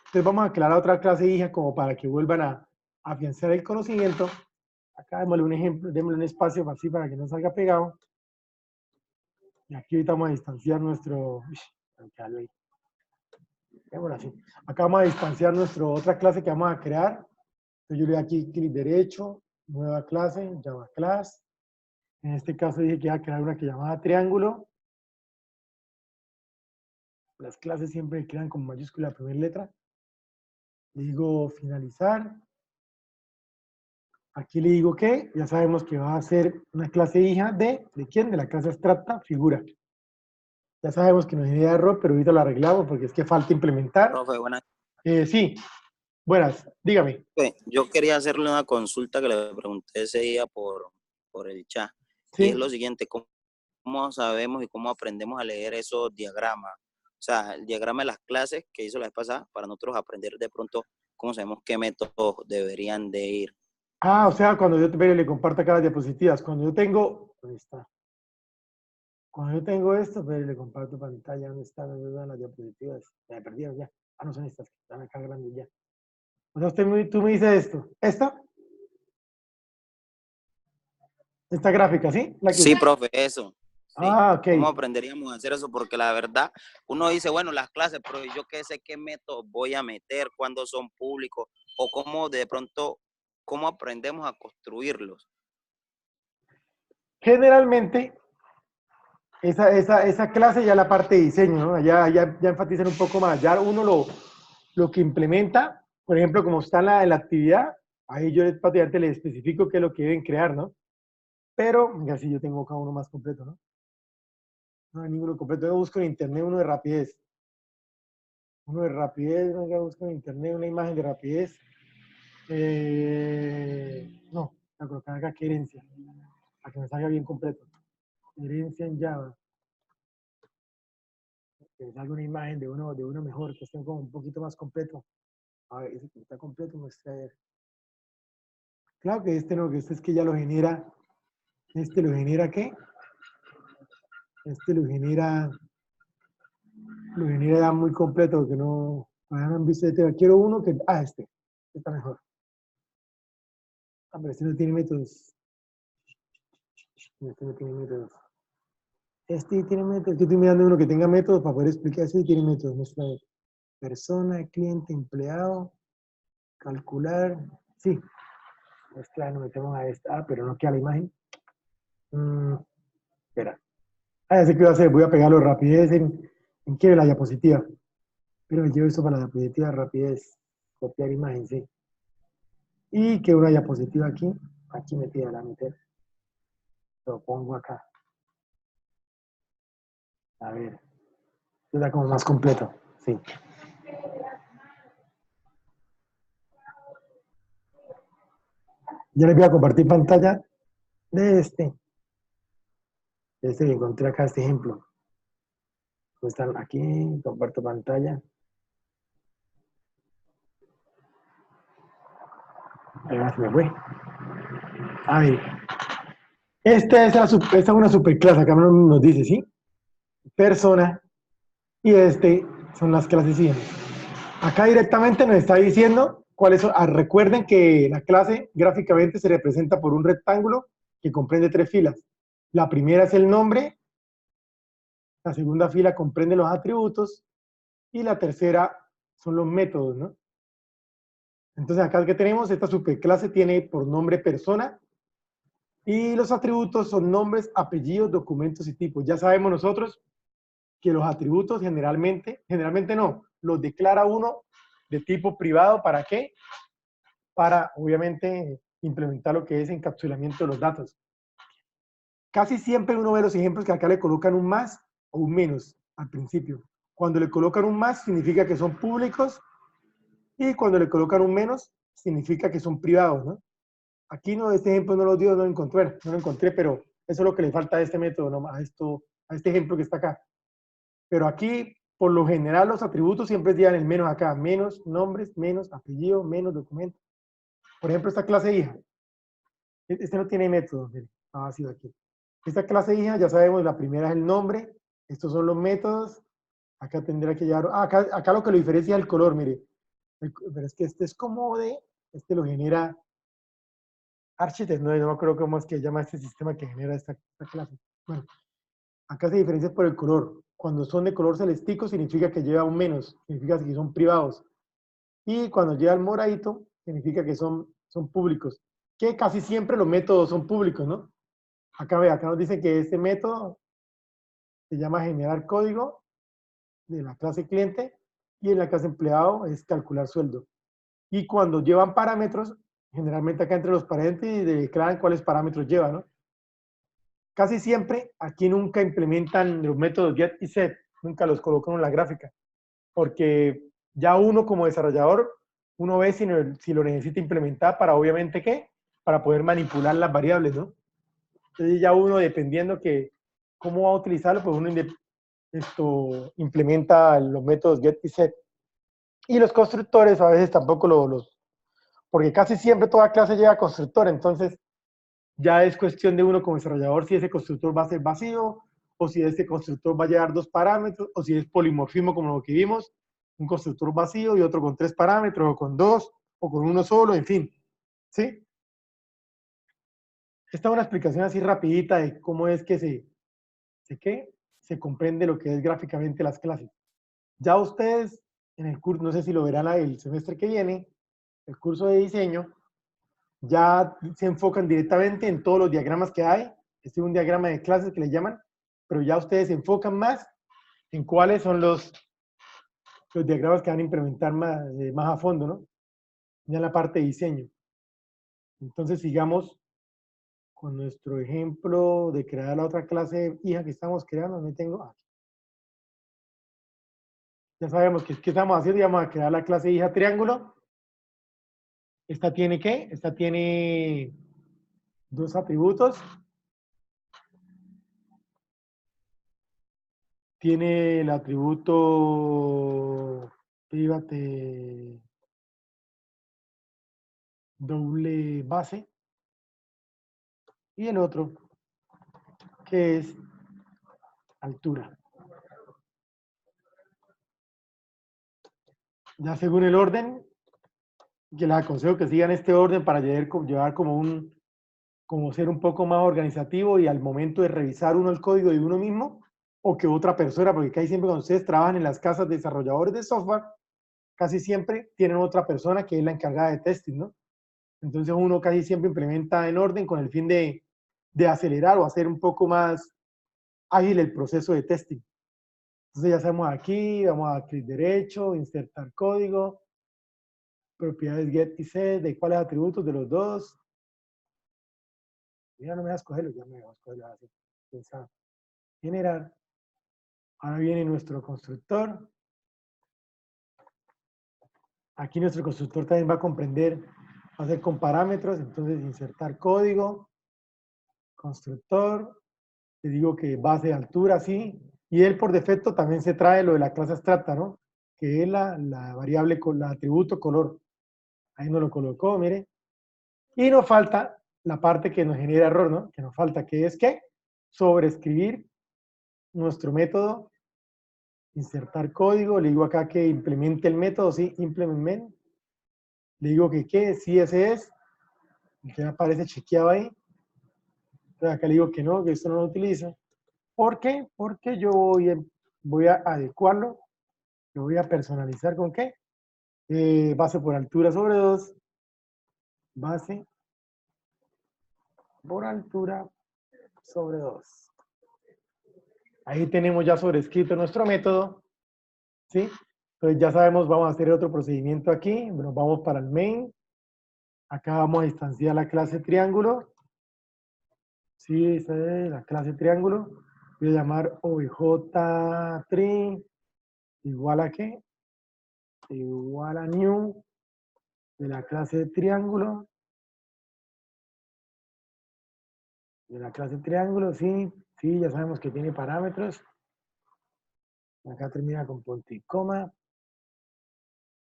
Entonces vamos a aclarar otra clase hija como para que vuelvan a afianzar el conocimiento. Acá démosle un ejemplo, démosle un espacio así para que no salga pegado. Y aquí ahorita vamos a distanciar nuestro... Bueno, así. Acá vamos a distanciar nuestra otra clase que vamos a crear. Entonces yo le doy aquí clic derecho, nueva clase, Java Class. En este caso dije que iba a crear una que llamaba triángulo. Las clases siempre quedan con mayúscula la primera letra. Le digo finalizar. Aquí le digo que ya sabemos que va a ser una clase hija ¿de quién? De la clase abstracta figura. Ya sabemos que nos genera error, pero ahorita lo arreglamos porque es que falta implementar. Profe, buenas. Sí, buenas, dígame. Yo quería hacerle una consulta que le pregunté ese día por el chat. Y es Sí. lo siguiente, ¿cómo sabemos y cómo aprendemos a leer esos diagramas? O sea, el diagrama de las clases que hizo la vez pasada, para nosotros aprender de pronto cómo sabemos qué métodos deberían de ir. Ah, o sea, cuando yo le comparto acá las diapositivas, cuando yo tengo, ¿dónde está? Cuando yo tengo esto, pero le comparto pantalla, ¿dónde están? ¿Dónde están las diapositivas? Ya me perdieron ya. Ah, no son estas, que están acá grandes ya. O sea, tú me dices esto. Esta gráfica, ¿sí? La que Sí, usted. profe, eso. Sí. Ah, ok. ¿Cómo aprenderíamos a hacer eso? Porque la verdad, uno dice, bueno, las clases, pero yo qué sé qué métodos voy a meter, cuándo son públicos, o cómo de pronto, cómo aprendemos a construirlos. Generalmente, esa clase ya la parte de diseño, ¿no? Ya enfatizan un poco más. Ya uno lo que implementa, por ejemplo, como está en la actividad, ahí yo prácticamente le especifico qué es lo que deben crear, ¿no? Pero, mira, si yo tengo acá uno más completo, ¿no? No hay ninguno completo. Yo busco en internet uno de rapidez. Uno de rapidez, venga, busco en internet una imagen de rapidez. No, voy a colocar acá que herencia, para que me salga bien completo. Herencia en Java. Que me salga una imagen de uno mejor, que esté como un poquito más completo. A ver, ese que está completo, muestra a ver. Claro que este no, que este es que ya lo genera. Este lo genera ¿qué? Este lo genera ya muy completo, porque no han visto este. Quiero uno que, este está mejor. Ah, pero este no tiene métodos. Este no tiene métodos. Este tiene métodos. Yo estoy mirando uno que tenga métodos para poder explicar. Este tiene métodos. Muestra a ver. Persona, cliente, empleado, calcular. Sí. Mezcla, nos metemos a esta. Ah, pero no queda la imagen. Espera. Ya sé qué voy a hacer. Voy a pegarlo rapidez en qué, la diapositiva. Pero me llevo esto para la diapositiva, rapidez. Copiar imagen, sí. Y que una diapositiva aquí. Aquí metida, la meter. Lo pongo acá. A ver. Queda como más completo. Sí. Ya les voy a compartir pantalla de este. Que encontré acá este ejemplo. Están aquí, comparto pantalla. Ahí va, se me fue. A ver. Esta es una superclase, acá nos dice, ¿sí? Persona. Y son las clases siguientes. Acá directamente nos está diciendo cuáles son. Recuerden que la clase gráficamente se representa por un rectángulo que comprende 3 filas. La primera es el nombre, la segunda fila comprende los atributos y la tercera son los métodos, ¿no? Entonces acá que tenemos, esta superclase tiene por nombre persona y los atributos son nombres, apellidos, documentos y tipos. Ya sabemos nosotros que los atributos generalmente no, los declara uno de tipo privado. ¿Para qué? Para, obviamente, implementar lo que es encapsulamiento de los datos. Casi siempre uno ve los ejemplos que acá le colocan un más o un menos al principio. Cuando le colocan un más significa que son públicos y cuando le colocan un menos significa que son privados, ¿no? Aquí no, este ejemplo no lo dio, no lo encontré, pero eso es lo que le falta a este método, ¿no? A este ejemplo que está acá. Pero aquí, por lo general, los atributos siempre llevan el menos acá. Menos nombres, menos apellido, menos documento. Por ejemplo, esta clase hija. Este no tiene método, mire, está vacío aquí. Esta clase hija, ya sabemos, la primera es el nombre. Estos son los métodos. Acá tendrá que llevar... acá lo que lo diferencia es el color, mire. Pero es que este es como este lo genera Architect, no me acuerdo cómo es que llama este sistema que genera esta clase. Bueno, acá se diferencia por el color. cuando son de color celestico significa que lleva un menos, significa que son privados. Y cuando lleva el moradito, significa que son públicos. Que casi siempre los métodos son públicos, ¿no? Acá ve, acá nos dice que este método se llama generar código de la clase cliente y en la clase empleado es calcular sueldo. Y cuando llevan parámetros, generalmente acá entre los paréntesis declaran cuáles parámetros llevan, ¿no? Casi siempre aquí nunca implementan los métodos get y set, nunca los colocan en la gráfica, porque ya uno como desarrollador, uno ve si lo necesita implementar para obviamente qué, para poder manipular las variables, ¿no? Entonces ya uno dependiendo que cómo va a utilizarlo, pues uno implementa los métodos get y set. Y los constructores a veces tampoco porque casi siempre toda clase lleva constructor, entonces ya es cuestión de uno como desarrollador si ese constructor va a ser vacío, o si este constructor va a llevar dos parámetros, o si es polimorfismo como lo que vimos, un constructor vacío y otro con tres parámetros, o con dos, o con uno solo, en fin. ¿Sí? Esta es una explicación así rapidita de cómo es que se comprende lo que es gráficamente las clases. Ya ustedes en el curso, no sé si lo verán el semestre que viene, el curso de diseño, ya se enfocan directamente en todos los diagramas que hay. Este es un diagrama de clases que le llaman, pero ya ustedes se enfocan más en cuáles son los diagramas que van a implementar más a fondo, ¿no? Ya en la parte de diseño. Entonces sigamos con nuestro ejemplo de crear la otra clase hija que estamos creando. ¿Dónde tengo? Aquí. Ya sabemos qué estamos haciendo y vamos a crear la clase hija triángulo. ¿Esta tiene qué? Esta tiene dos atributos. Tiene el atributo private doble base y el otro que es altura. Ya según el orden, que les aconsejo que sigan este orden para llevar como ser un poco más organizativo y al momento de revisar uno el código de uno mismo o que otra persona, porque casi siempre cuando ustedes trabajan en las casas de desarrolladores de software, casi siempre tienen otra persona que es la encargada de testing, ¿no? Entonces uno casi siempre implementa en orden con el fin de acelerar o hacer un poco más ágil el proceso de testing. Entonces ya sabemos aquí, vamos a clic derecho, insertar código, propiedades get y set, de cuáles atributos de los dos. Ya no me vas a escogerlo, ya me vas a escogerlo así. Pensar. Generar. Ahora viene nuestro constructor. Aquí nuestro constructor también va a comprender, va a hacer con parámetros, entonces insertar código, constructor, te digo que base de altura, sí, y él por defecto también se trae lo de la clase abstracta, ¿no? Que es la variable con el atributo color. Ahí nos lo colocó, mire. Y nos falta la parte que nos genera error, ¿no? Que nos falta, que es que sobreescribir nuestro método, insertar código, le digo acá que implemente el método, sí, implement, le digo que qué, sí ese es, que aparece chequeado ahí. Entonces acá le digo que no, que esto no lo utilizo. ¿Por qué? Porque yo voy a adecuarlo, lo voy a personalizar con qué? Base por altura sobre 2, base por altura sobre 2. Ahí tenemos ya sobrescrito nuestro método, ¿sí? Entonces ya sabemos, vamos a hacer otro procedimiento aquí, nos vamos para el main, acá vamos a instanciar la clase triángulo, sí, esa es la clase triángulo, voy a llamar obj3 igual a qué, igual a new de la clase de triángulo, sí, sí, ya sabemos que tiene parámetros, acá termina con punto y coma,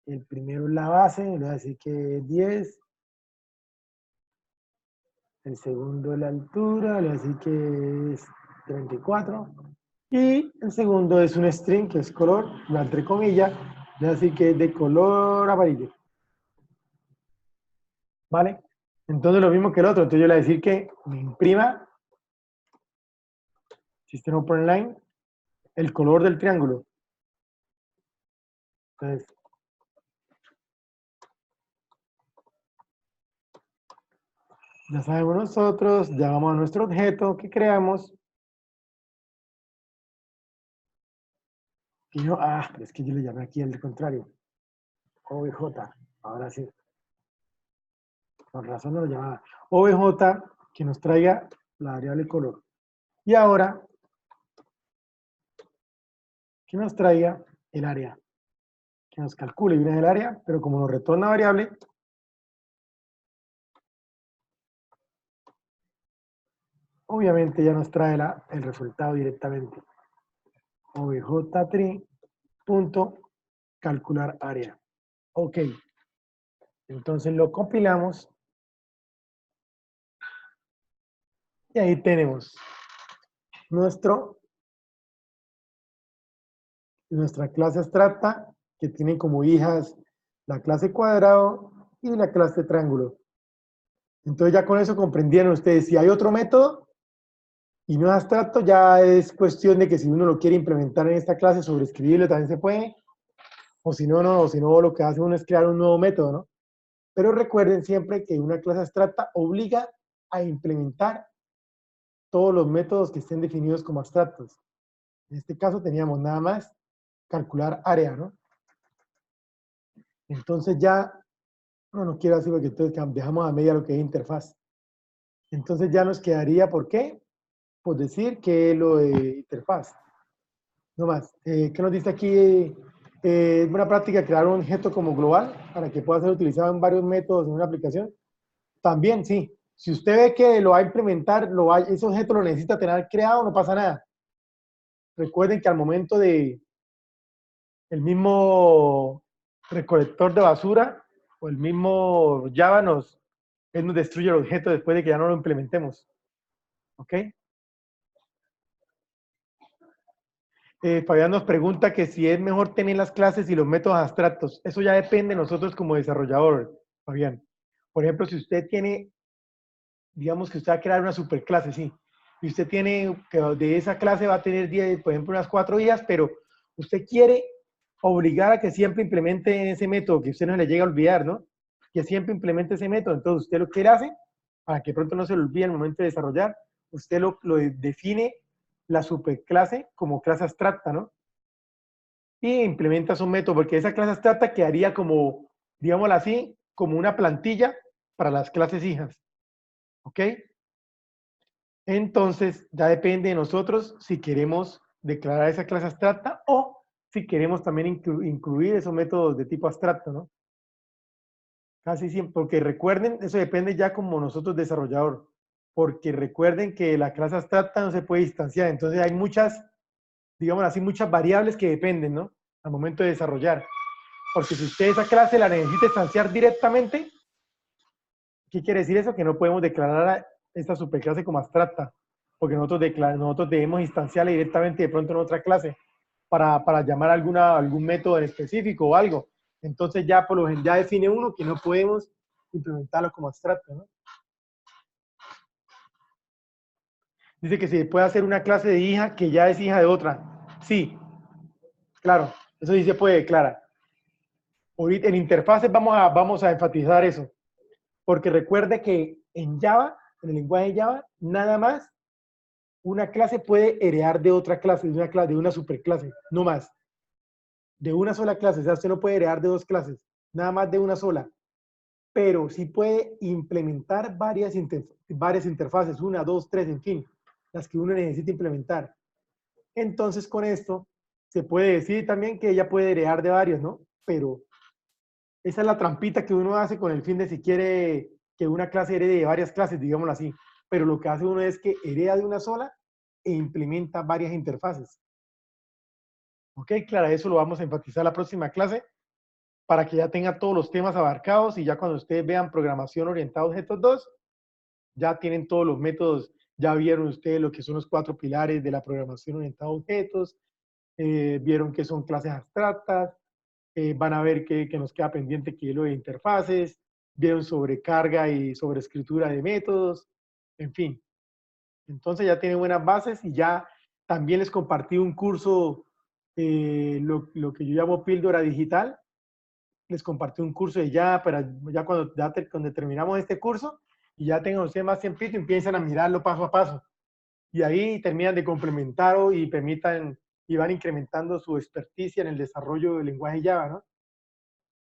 el primero es la base, le voy a decir que es 10, el segundo es la altura, le voy a decir que es 34, y el segundo es un string que es color, entre comillas, le voy a decir que es de color amarillo, ¿vale? Entonces lo mismo que el otro, entonces yo le voy a decir que me imprima System Open Line el color del triángulo. Entonces, ya sabemos nosotros, ya vamos a nuestro objeto que creamos. Y no, pero es que yo le llamé aquí al contrario. OBJ, ahora sí. Con razón no lo llamaba. OBJ que nos traiga la variable color. Y ahora, que nos traiga el área. Que nos calcule bien el área, pero como nos retorna variable, obviamente ya nos trae el resultado directamente. OBJ3 punto calcular área. Ok. Entonces lo compilamos. Y ahí tenemos nuestra clase abstracta, que tiene como hijas la clase cuadrado y la clase triángulo. Entonces ya con eso comprendieron ustedes, si hay otro método y no es abstracto, ya es cuestión de que si uno lo quiere implementar en esta clase, sobreescribirlo también se puede, o si no, no, o si no, lo que hace uno es crear un nuevo método, ¿no? Pero recuerden siempre que una clase abstracta obliga a implementar todos los métodos que estén definidos como abstractos. En este caso teníamos nada más calcular área, ¿no? Entonces ya, no quiero así porque entonces dejamos a media lo que es interfaz. Entonces ya nos quedaría, ¿por qué? Pues decir que lo de interfaz. No más. ¿Qué nos dice aquí? Es buena práctica crear un objeto como global para que pueda ser utilizado en varios métodos en una aplicación. También, sí. Si usted ve que lo va a implementar, ese objeto lo necesita tener creado, no pasa nada. Recuerden que al momento de el mismo recolector de basura o el mismo Java él nos destruye el objeto después de que ya no lo implementemos. ¿Ok? Fabián nos pregunta que si es mejor tener las clases y los métodos abstractos. Eso ya depende de nosotros como desarrollador, Fabián. Por ejemplo, si usted tiene, digamos que usted va a crear una superclase, sí, y usted tiene que de esa clase va a tener 10, por ejemplo, unas 4 días, pero usted quiere obligar a que siempre implemente ese método, que usted no le llegue a olvidar, ¿no? Que siempre implemente ese método. Entonces, usted lo que hace, para que pronto no se le olvide en el momento de desarrollar, usted lo define la superclase como clase abstracta, ¿no? Y implementas un método, porque esa clase abstracta quedaría como, digámoslo así, como una plantilla para las clases hijas. ¿Ok? Entonces, ya depende de nosotros si queremos declarar esa clase abstracta o si queremos también incluir esos métodos de tipo abstracto, ¿no? Casi siempre, porque recuerden, eso depende ya como nosotros desarrollador, porque recuerden que la clase abstracta no se puede distanciar, entonces hay muchas, digamos así, muchas variables que dependen, ¿no? Al momento de desarrollar. Porque si usted esa clase la necesita instanciar directamente, ¿qué quiere decir eso? Que no podemos declarar a esta superclase como abstracta, porque nosotros debemos instanciarla directamente de pronto en otra clase para llamar algún método en específico o algo. Entonces ya por lo general ya define uno que no podemos implementarlo como abstracto, ¿no? Dice que se puede hacer una clase de hija que ya es hija de otra. Sí, claro, eso sí se puede declarar. Ahorita en interfaces vamos a enfatizar eso. Porque recuerde que en Java, en el lenguaje Java, nada más una clase puede heredar de otra clase, de una superclase, no más. De una sola clase, o sea, usted no puede heredar de dos clases, nada más de una sola. Pero sí puede implementar varias interfaces, una, dos, tres, en fin, las que uno necesita implementar. Entonces, con esto, se puede decir también que ella puede heredar de varios, ¿no? Pero esa es la trampita que uno hace con el fin de si quiere que una clase herede de varias clases, digámoslo así. Pero lo que hace uno es que hereda de una sola e implementa varias interfaces. Ok, Clara, eso lo vamos a enfatizar la próxima clase para que ya tenga todos los temas abarcados y ya cuando ustedes vean programación orientada a objetos 2, ya tienen todos los métodos, ya vieron ustedes lo que son los 4 pilares de la programación orientada a objetos, vieron que son clases abstractas, van a ver que nos queda pendiente que es lo de interfaces, vieron sobrecarga y sobreescritura de métodos, en fin. Entonces ya tienen buenas bases y ya También les compartí un curso, lo que yo llamo píldora digital. Les compartí un curso de ya, para ya cuando terminamos este curso y ya tengan ustedes más tiempito, empiezan a mirarlo paso a paso. Y ahí terminan de complementar y van incrementando su experticia en el desarrollo del lenguaje Java, ¿no?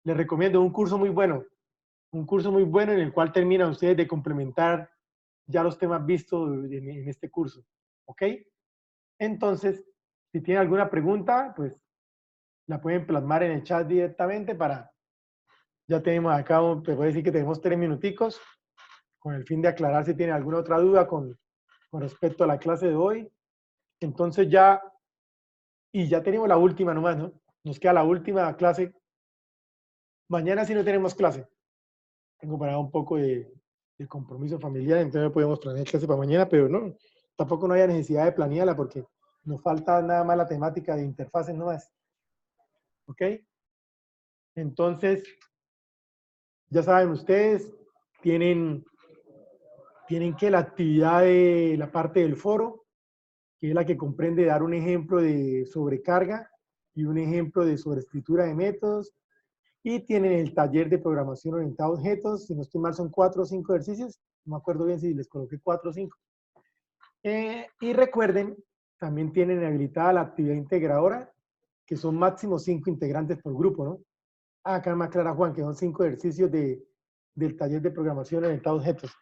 Les recomiendo un curso muy bueno en el cual terminan ustedes de complementar ya los temas vistos en este curso, ¿ok? Entonces, si tienen alguna pregunta, pues la pueden plasmar en el chat directamente ya tenemos acá, te voy a decir que tenemos 3 minuticos con el fin de aclarar si tienen alguna otra duda con respecto a la clase de hoy. Entonces ya tenemos la última nomás, ¿no? Nos queda la última clase. Mañana sí no tenemos clase. Tengo para un poco de compromiso familiar, entonces no podemos planear clase para mañana, pero no, tampoco no haya necesidad de planearla porque nos falta nada más la temática de interfaces nomás. ¿Ok? Entonces, ya saben ustedes, tienen que la actividad de la parte del foro, que es la que comprende dar un ejemplo de sobrecarga y un ejemplo de sobreescritura de métodos. Y tienen el taller de programación orientada a objetos. Si no estoy mal, son 4 o 5 ejercicios. No me acuerdo bien si les coloqué 4 o 5. Y recuerden, también tienen habilitada la actividad integradora, que son máximo 5 integrantes por grupo, ¿no? Acá me aclara Juan que son 5 ejercicios del taller de programación orientada a objetos.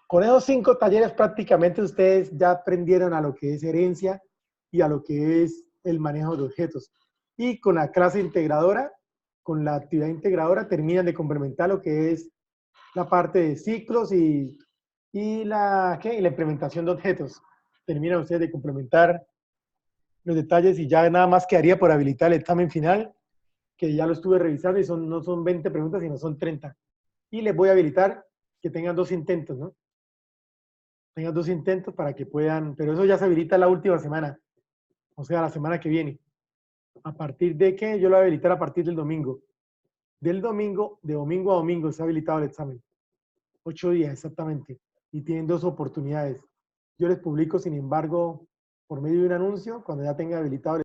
Con esos 5 talleres prácticamente ustedes ya aprendieron a lo que es herencia y a lo que es el manejo de objetos. Y con la clase integradora, con la actividad integradora, terminan de complementar lo que es la parte de ciclos y la implementación de objetos. Terminan ustedes de complementar los detalles y ya nada más quedaría por habilitar el examen final, que ya lo estuve revisando y no son 20 preguntas, sino son 30. Y les voy a habilitar que tengan 2 intentos, ¿no? Tengan 2 intentos para que puedan, pero eso ya se habilita la última semana, o sea, la semana que viene. ¿A partir de qué? Yo lo voy a habilitar a partir del domingo. De domingo a domingo se ha habilitado el examen. 8 días exactamente. Y tienen 2 oportunidades. Yo les publico, sin embargo, por medio de un anuncio, cuando ya tenga habilitado el